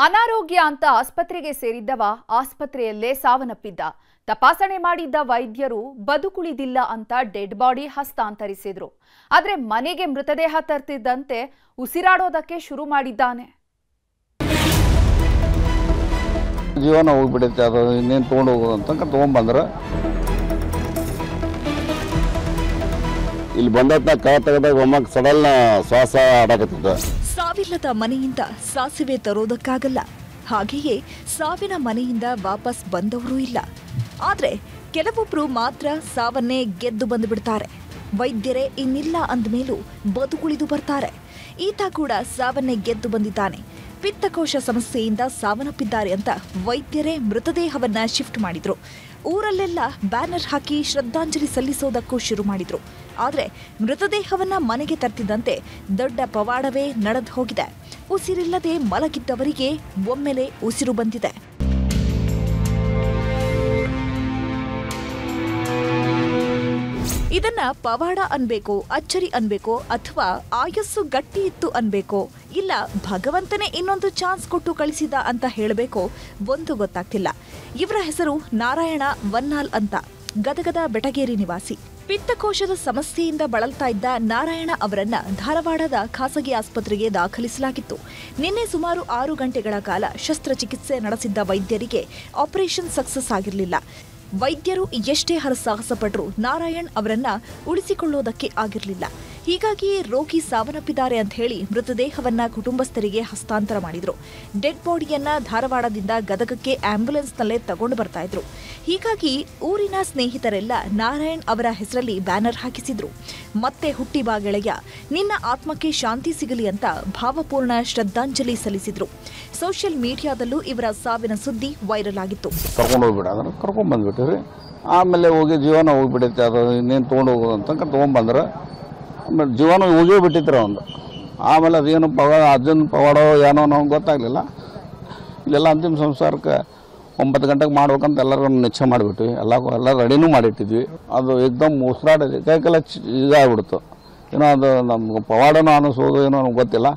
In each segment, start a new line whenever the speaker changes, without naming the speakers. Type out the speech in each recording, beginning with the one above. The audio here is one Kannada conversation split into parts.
ಅನಾರೋಗ್ಯ ಅಂತ ಆಸ್ಪತ್ರೆಗೆ ಸೇರಿದ್ದವ ಆಸ್ಪತ್ರೆಯಲ್ಲೇ ಸಾವನ್ನಪ್ಪಿದ್ದ. ತಪಾಸಣೆ ಮಾಡಿದ್ದ ವೈದ್ಯರು ಬದುಕುಳಿದಿಲ್ಲ ಅಂತ ಡೆಡ್ ಬಾಡಿ ಹಸ್ತಾಂತರಿಸಿದ್ರು. ಆದ್ರೆ ಮನೆಗೆ ಮೃತದೇಹ ತರ್ತಿದ್ದಂತೆ ಉಸಿರಾಡೋದಕ್ಕೆ ಶುರು ಮಾಡಿದ್ದಾನೆ.
ಜೀವನ ಹೋಗ್ಬಿಡುತ್ತೆ, ಅದು ಇನ್ನೇನು ತೊಗೊಂಡು ಹೋಗೋದಂತ ತೊಗೊಂಡ್ಬಂದ್ರೆ ಇಲ್ಲಿ ಬಂದ ಕೈ ತೆಗೆದಾಗ ಒಮ್ಮಕ್ಕೆ ಸಡಲ್ನ ಶ್ವಾಸ ಆಡಕತ್ತಿದ್ದ.
ಸಾವಿಲ್ಲದ ಮನೆಯಿಂದ ಸಾಸಿವೆ ತರೋದಕ್ಕಾಗಲ್ಲ, ಹಾಗೆಯೇ ಸಾವಿನ ಮನೆಯಿಂದ ವಾಪಸ್ ಬಂದವರೂ ಇಲ್ಲ. ಆದ್ರೆ ಕೆಲವೊಬ್ರು ಮಾತ್ರ ಸಾವನ್ನೇ ಗೆದ್ದು ಬಂದುಬಿಡ್ತಾರೆ. ವೈದ್ಯರೇ ಇನ್ನಿಲ್ಲ ಅಂದಮೇಲೂ ಬದುಕುಳಿದು ಬರ್ತಾರೆ. ಈತ ಕೂಡ ಸಾವನ್ನೇ ಗೆದ್ದು ಬಂದಿದ್ದಾನೆ. ಪಿತ್ತಕೋಶ ಸಮಸ್ಯೆಯಿಂದ ಸಾವನ್ನಪ್ಪಿದ್ದಾರೆ ಅಂತ ವೈದ್ಯರೇ ಮೃತದೇಹವನ್ನ ಶಿಫ್ಟ್ ಮಾಡಿದ್ರು. ಊರಲ್ಲೆಲ್ಲ ಬ್ಯಾನರ್ ಹಾಕಿ ಶ್ರದ್ಧಾಂಜಲಿ ಸಲ್ಲಿಸೋದಕ್ಕೂ ಶುರು ಮಾಡಿದ್ರು. ಆದರೆ ಮೃತದೇಹವನ್ನ ಮನೆಗೆ ತರ್ತಿದ್ದಂತೆ ದೊಡ್ಡ ಪವಾಡವೇ ನಡೆದು ಹೋಗಿದೆ. ಉಸಿರಿಲ್ಲದೆ ಮಲಗಿದ್ದವರಿಗೆ ಒಮ್ಮೆಲೆ ಉಸಿರು ಬಂದಿದೆ. ಇದನ್ನ ಪವಾಡ ಅನ್ಬೇಕೋ, ಅಚ್ಚರಿ ಅನ್ಬೇಕೋ, ಅಥವಾ ಆಯಸ್ಸು ಗಟ್ಟಿ ಇತ್ತು ಅನ್ಬೇಕೋ, ಇಲ್ಲ ಭಗವಂತನೇ ಇನ್ನೊಂದು ಚಾನ್ಸ್ ಕೊಟ್ಟು ಕಳಿಸಿದ ಅಂತ ಹೇಳಬೇಕೋ ಒಂದು ಗೊತ್ತಾಗ್ತಿಲ್ಲ. ಇವರ ಹೆಸರು ನಾರಾಯಣ ವನ್ನಾಲ್ ಅಂತ, ಗದಗದ ಬೆಟಗೇರಿ ನಿವಾಸಿ. ಪಿತ್ತಕೋಶದ ಸಮಸ್ಯೆಯಿಂದ ಬಳಲ್ತಾ ಇದ್ದ ನಾರಾಯಣ ಅವರನ್ನ ಧಾರವಾಡದ ಖಾಸಗಿ ಆಸ್ಪತ್ರೆಗೆ ದಾಖಲಿಸಲಾಗಿತ್ತು. ನಿನ್ನೆ ಸುಮಾರು 6 ಗಂಟೆಗಳ ಕಾಲ ಶಸ್ತ್ರಚಿಕಿತ್ಸೆ ನಡೆಸಿದ್ದ ವೈದ್ಯರಿಗೆ ಆಪರೇಷನ್ ಸಕ್ಸಸ್ ಆಗಿರಲಿಲ್ಲ. ವೈದ್ಯರು ಎಷ್ಟೇ ಹರಸಾಹಸ ಪಟ್ಟರು ನಾರಾಯಣ್ ಅವರನ್ನ ಉಳಿಸಿಕೊಳ್ಳೋದಕ್ಕೆ ಆಗಿರಲಿಲ್ಲ. ಹೀಗಾಗಿ ರೋಗಿ ಸಾವನ್ನಪ್ಪಿದ್ದಾರೆ ಅಂತ ಹೇಳಿ ಮೃತದೇಹವನ್ನ ಕುಟುಂಬಸ್ಥರಿಗೆ ಹಸ್ತಾಂತರ ಮಾಡಿದ್ರು. ಡೆಡ್ ಬಾಡಿಯನ್ನ ಧಾರವಾಡದಿಂದ ಗದಗಕ್ಕೆ ಆಂಬ್ಯುಲೆನ್ಸ್ನಲ್ಲೇ ತಗೊಂಡು ಬರ್ತಾ ಇದ್ರು. ಹೀಗಾಗಿ ಊರಿನ ಸ್ನೇಹಿತರೆಲ್ಲ ನಾರಾಯಣ್ ಅವರ ಹೆಸರಲ್ಲಿ ಬ್ಯಾನರ್ ಹಾಕಿಸಿದ್ರು. ಮತ್ತೆ ಹುಟ್ಟಿ ಬಾ ಗೆಳೆಯ, ನಿನ್ನ ಆತ್ಮಕ್ಕೆ ಶಾಂತಿ ಸಿಗಲಿ ಅಂತ ಭಾವಪೂರ್ಣ ಶ್ರದ್ಧಾಂಜಲಿ ಸಲ್ಲಿಸಿದ್ರು. ಸೋಷಿಯಲ್ ಮೀಡಿಯಾದಲ್ಲೂ ಇವರ ಸಾವಿನ ಸುದ್ದಿ ವೈರಲ್ ಆಗಿತ್ತು.
ಕರ್ಕೊಂಡು ಬಂದ್ಬಿಟ್ಟಿರಿ, ಆಮೇಲೆ ಹೋಗಿ ಜೀವನ ಹೋಗ್ಬಿಡುತ್ತೆ, ಅದು ಇನ್ನೇನು ತೊಗೊಂಡು ಹೋಗೋದಂತ ತೊಗೊಂಡ್ಬಂದ್ರೆ ಆಮೇಲೆ ಜೀವನ ಹೋಗೇ ಬಿಟ್ಟಿದ್ರು ಒಂದು. ಆಮೇಲೆ ಅದೇನು ಅಜ್ಜನ ಪವಾಡೋ ಏನೋ ನಮ್ಗೆ ಗೊತ್ತಾಗಲಿಲ್ಲ. ಇಲ್ಲೆಲ್ಲ ಅಂತಿಮ ಸಂಸ್ಕಾರಕ್ಕೆ 9 ಗಂಟೆಗೆ ಮಾಡ್ಬೇಕಂತ ಎಲ್ಲರಿಗೂ ನಿಶ್ಚಯ ಮಾಡಿಬಿಟ್ವಿ. ಎಲ್ಲ ರೆಡಿನೂ ಮಾಡಿಟ್ಟಿದ್ವಿ. ಅದು ಏಕ್ದಮ್ ಉಸಿರಾಡಿದ್ವಿ, ಕೈಕೆಲ್ಲ ಇದಾಗ್ಬಿಡ್ತು. ಏನೋ ಅದು ನಮ್ಗೆ ಪವಾಡನೋ ಅನ್ನಿಸೋದು ಏನೋ ನಮ್ಗೆ ಗೊತ್ತಿಲ್ಲ.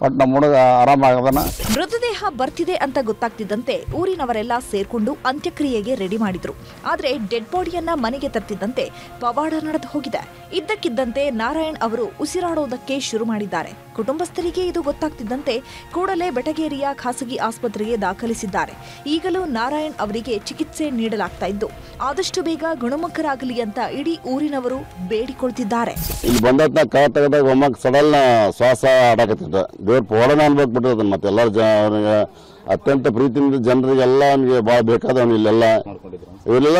ಬಟ್ ನಮ್ಮ ಹುಡುಗ ಆರಾಮಾಗದನ.
ಮೃತದೇಹ ಬರ್ತಿದೆ ಅಂತ ಗೊತ್ತಾಗ್ತಿದ್ದಂತೆ ಊರಿನವರೆಲ್ಲ ಸೇರ್ಕೊಂಡು ಅಂತ್ಯಕ್ರಿಯೆಗೆ ರೆಡಿ ಮಾಡಿದ್ರು. ಆದ್ರೆ ಡೆಡ್ ಬಾಡಿಯನ್ನ ಮನೆಗೆ ತರ್ತಿದ್ದಂತೆ ಪವಾಡ ನಡೆದು ಹೋಗಿದೆ. ಇದ್ದಕ್ಕಿದ್ದಂತೆ ನಾರಾಯಣ್ ಅವರು ಉಸಿರಾಡೋದಕ್ಕೆ ಶುರು ಮಾಡಿದ್ದಾರೆ. ಕುಟುಂಬಸ್ಥರಿಗೆ ಇದು ಗೊತ್ತಾಗ್ತಿದ್ದಂತೆ ಕೂಡಲೇ ಬೆಟಗೇರಿಯ ಖಾಸಗಿ ಆಸ್ಪತ್ರೆಗೆ ದಾಖಲಿಸಿದ್ದಾರೆ. ಈಗಲೂ ನಾರಾಯಣ್ ಅವರಿಗೆ ಚಿಕಿತ್ಸೆ ನೀಡಲಾಗ್ತಾ ಇದ್ದು ಆದಷ್ಟು ಬೇಗ ಗುಣಮುಖರಾಗಲಿ ಅಂತ ಇಡೀ ಊರಿನವರು ಬೇಡಿಕೊಳ್ತಿದ್ದಾರೆ.
ಇಲ್ಲಿ ಬಂದ ಕೈ ತೆಗೆದಾಗ ಒಮ್ಮಕ್ಕೆ ಸಡಲ್ನ ಶ್ವಾಸ ಆಡಕತ್ತಿದ್ದ. ದೇವ್ರ ಪವಾಡನ ಅನ್ಬೇಕ್ಬಿಟ್ಟಿರೋದು. ಮತ್ತೆ ಎಲ್ಲರ ಅತ್ಯಂತ ಪ್ರೀತಿಯಿಂದ ಜನರಿಗೆಲ್ಲ ಅವನಿಗೆ ಭಾಳ ಬೇಕಾದವನು. ಇಲ್ಲೆಲ್ಲ ಇವೆಲ್ಲ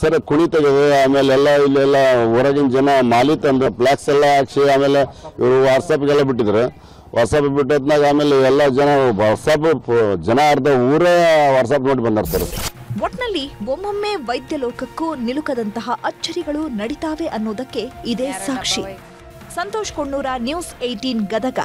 ಸರಿ ಕುಣಿ ತೆಗೆದು ಆಮೇಲೆ ಎಲ್ಲ ಇಲ್ಲೆಲ್ಲ ಹೊರಗಿನ ಜನ ಮಾಲಿ ತಂದು ಫ್ಲಾಕ್ಸ್ ಎಲ್ಲ ಹಾಕ್ಸಿ ಆಮೇಲೆ ಇವರು ವಾಟ್ಸಪ್ಗೆಲ್ಲ ಬಿಟ್ಟಿದ್ರು. ವಾಟ್ಸಪ್ ಬಿಟ್ಟದ್ನಾಗ ಆಮೇಲೆ ಎಲ್ಲ ಜನ ವಾಟ್ಸಪ್ ಜನ ಅರ್ಧ ಊರೇ ವಾಟ್ಸಪ್ ನೋಡಿ ಬಂದಿರ್ತಾರೆ.
ಒಟ್ನಲ್ಲಿ ಒಮ್ಮೊಮ್ಮೆ ವೈದ್ಯ ಲೋಕಕ್ಕೂ ನಿಲುಕದಂತಹ ಅಚ್ಚರಿಗಳು ನಡೀತಾವೆ ಅನ್ನೋದಕ್ಕೆ ಇದೇ ಸಾಕ್ಷಿ. ಸಂತೋಷ್ ಕೊಂಡೂರ, ನ್ಯೂಸ್ 18 ಗದಗ.